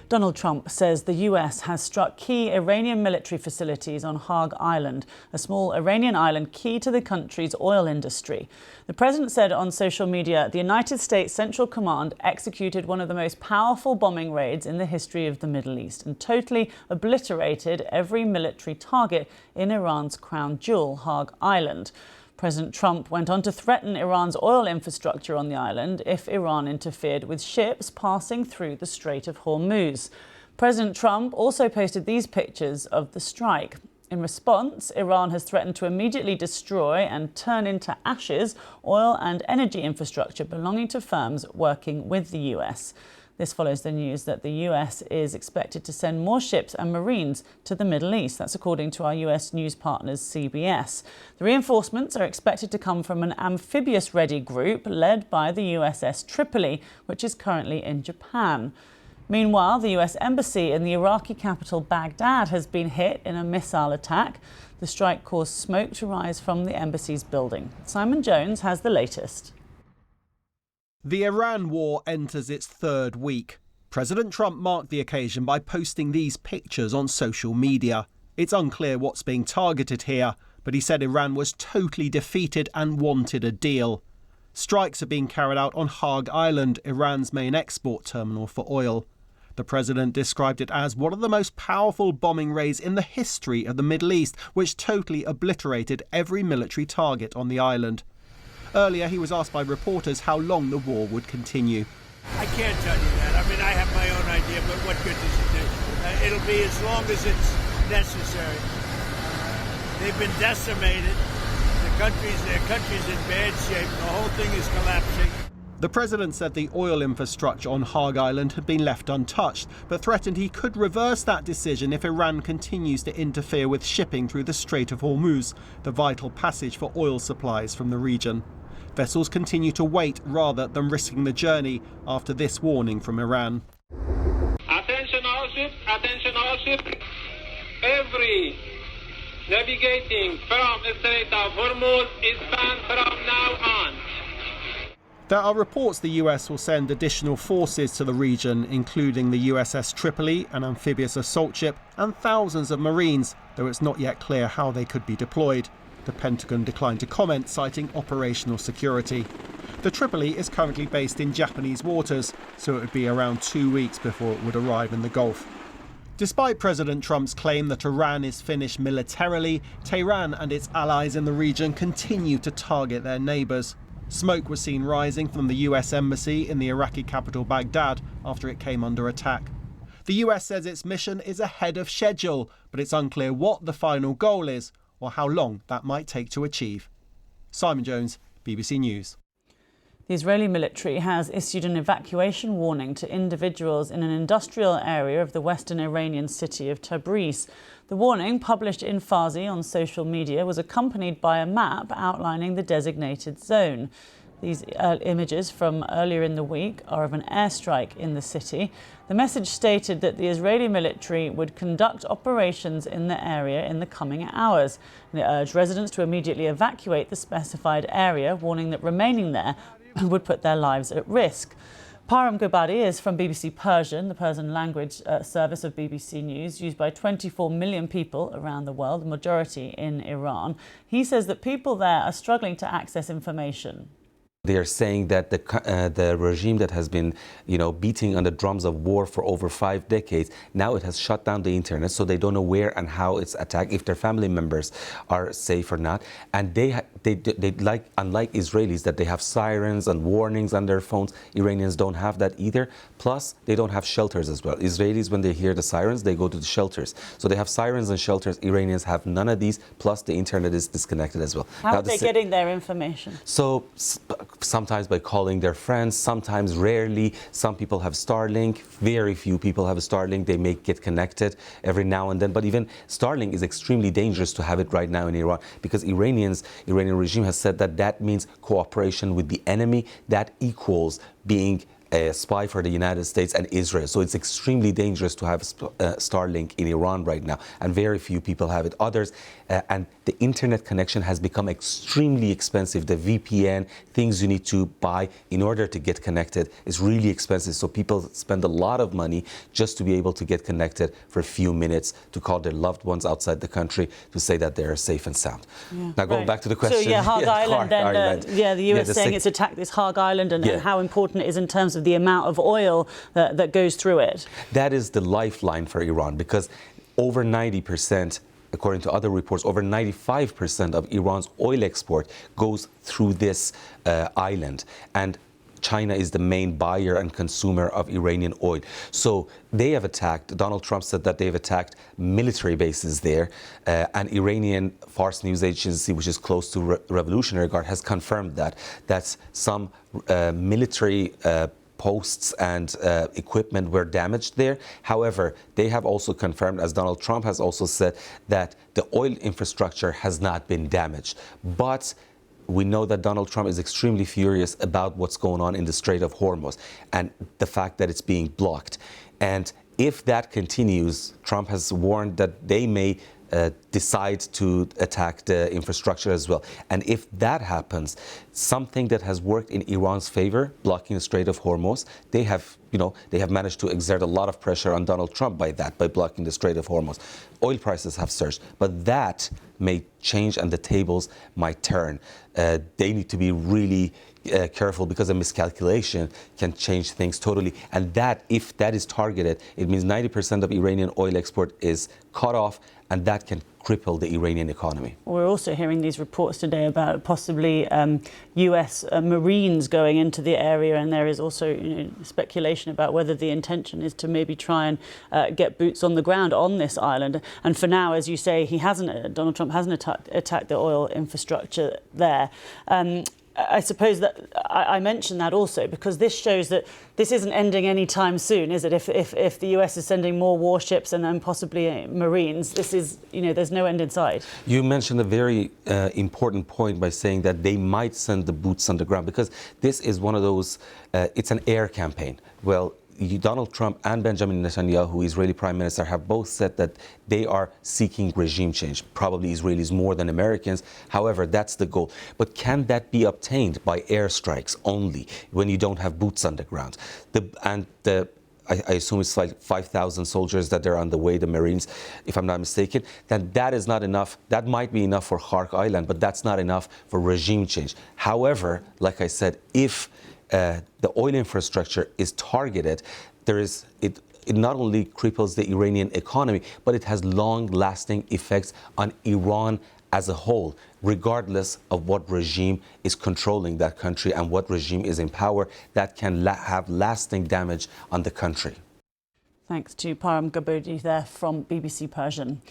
Donald Trump says the US has struck key Iranian military facilities on Kharg Island, a small Iranian island key to the country's oil industry. The president said on social media the United States Central Command executed one of the most powerful bombing raids in the history of the Middle East and totally obliterated every military target in Iran's crown jewel, Kharg Island. President Trump went on to threaten Iran's oil infrastructure on the island if Iran interfered with ships passing through the Strait of Hormuz. President Trump also posted these pictures of the strike. In response, Iran has threatened to immediately destroy and turn into ashes oil and energy infrastructure belonging to firms working with the US. This follows the news that the US is expected to send more ships and Marines to the Middle East. That's according to our US news partners CBS. The reinforcements are expected to come from an amphibious-ready group led by the USS Tripoli, which is currently in Japan. Meanwhile, the US Embassy in the Iraqi capital Baghdad has been hit in a missile attack. The strike caused smoke to rise from the embassy's building. Simon Jones has the latest. The Iran war enters its third week. President Trump marked the occasion by posting these pictures on social media. It's unclear what's being targeted here, but he said Iran was totally defeated and wanted a deal. Strikes are being carried out on Kharg Island, Iran's main export terminal for oil. The president described it as one of the most powerful bombing raids in the history of the Middle East, which totally obliterated every military target on the island. Earlier, he was asked by reporters how long the war would continue. I can't tell you that. I mean, I have my own idea, but what good does it do? It'll be as long as it's necessary. They've been decimated. Their country's in bad shape. The whole thing is collapsing. The president said the oil infrastructure on Kharg Island had been left untouched, but threatened he could reverse that decision if Iran continues to interfere with shipping through the Strait of Hormuz, the vital passage for oil supplies from the region. Vessels continue to wait rather than risking the journey after this warning from Iran. Attention all ships, every navigating from the Strait of Hormuz is banned from now on. There are reports the US will send additional forces to the region, including the USS Tripoli, an amphibious assault ship, and thousands of Marines, though it's not yet clear how they could be deployed. The Pentagon declined to comment, citing operational security. The Tripoli is currently based in Japanese waters, so it would be around 2 weeks before it would arrive in the Gulf. Despite President Trump's claim that Iran is finished militarily, Tehran and its allies in the region continue to target their neighbours. Smoke was seen rising from the US Embassy in the Iraqi capital Baghdad after it came under attack. The US says its mission is ahead of schedule, but it's unclear what the final goal is or how long that might take to achieve. Simon Jones, BBC News. The Israeli military has issued an evacuation warning to individuals in an industrial area of the western Iranian city of Tabriz. The warning, published in Farsi on social media, was accompanied by a map outlining the designated zone. These images from earlier in the week are of an airstrike in the city. The message stated that the Israeli military would conduct operations in the area in the coming hours. And it urged residents to immediately evacuate the specified area, warning that remaining there would put their lives at risk. Param Gobadi is from BBC Persian, the Persian language service of BBC News, used by 24 million people around the world, the majority in Iran. He says that people there are struggling to access information. They are saying that the regime that has been, beating on the drums of war for over 5 decades, now it has shut down the internet, so they don't know where and how it's attacked, if their family members are safe or not. And they like, unlike Israelis, that they have sirens and warnings on their phones. Iranians don't have that either. Plus, they don't have shelters as well. Israelis, when they hear the sirens, they go to the shelters. So they have sirens and shelters. Iranians have none of these. Plus, the internet is disconnected as well. How are they getting their information? So sometimes by calling their friends, sometimes rarely. Some people have Starlink, very few people have a Starlink. They may get connected every now and then, but even Starlink is extremely dangerous to have it right now in Iran, because Iranian regime has said that means cooperation with the enemy. That equals being a spy for the United States and Israel. So it's extremely dangerous to have Starlink in Iran right now, and very few people have it. Others, and the internet connection has become extremely expensive. The VPN, things you need to buy in order to get connected, is really expensive. So people spend a lot of money just to be able to get connected for a few minutes, to call their loved ones outside the country to say that they're safe and sound. Yeah, now going back to the question. So Kharg Island, then Island. the US saying it's attacked this Kharg Island, and how important it is in terms of the amount of oil that goes through it. That is the lifeline for Iran, because over 90%, according to other reports, over 95% of Iran's oil export goes through this island. And China is the main buyer and consumer of Iranian oil. So they have attacked, Donald Trump said that they've attacked military bases there. An Iranian Fars news agency, which is close to Revolutionary Guard, has confirmed that some military posts and equipment were damaged there. However, they have also confirmed, as Donald Trump has also said, that the oil infrastructure has not been damaged. But we know that Donald Trump is extremely furious about what's going on in the Strait of Hormuz and the fact that it's being blocked. And if that continues, Trump has warned that they may decide to attack the infrastructure as well. And if that happens, something that has worked in Iran's favor, blocking the Strait of Hormuz, they have managed to exert a lot of pressure on Donald Trump by blocking the Strait of Hormuz. Oil prices have surged, but that may change and the tables might turn. They need to be really careful, because a miscalculation can change things totally. And that, if that is targeted, it means 90% of Iranian oil export is cut off, and that can cripple the Iranian economy. We're also hearing these reports today about possibly US Marines going into the area, and there is also speculation about whether the intention is to maybe try and get boots on the ground on this island. And for now, as you say, Donald Trump hasn't attacked the oil infrastructure there. I suppose that I mentioned that also because this shows that this isn't ending anytime soon, is it? If the US is sending more warships and then possibly Marines, this is, there's no end in sight. You mentioned a very important point by saying that they might send the boots on the ground, because this is one of those, it's an air campaign. Well, Donald Trump and Benjamin Netanyahu, Israeli Prime Minister, have both said that they are seeking regime change, probably Israelis more than Americans. However, that's the goal. But can that be obtained by airstrikes only when you don't have boots on the ground? I assume it's like 5,000 soldiers that are on the way, the Marines, if I'm not mistaken, then that is not enough. That might be enough for Kharg Island, but that's not enough for regime change. However, like I said, if the oil infrastructure is targeted, it not only cripples the Iranian economy, but it has long-lasting effects on Iran as a whole, regardless of what regime is controlling that country and what regime is in power. That can have lasting damage on the country. Thanks to Param Gabodi there from BBC Persian.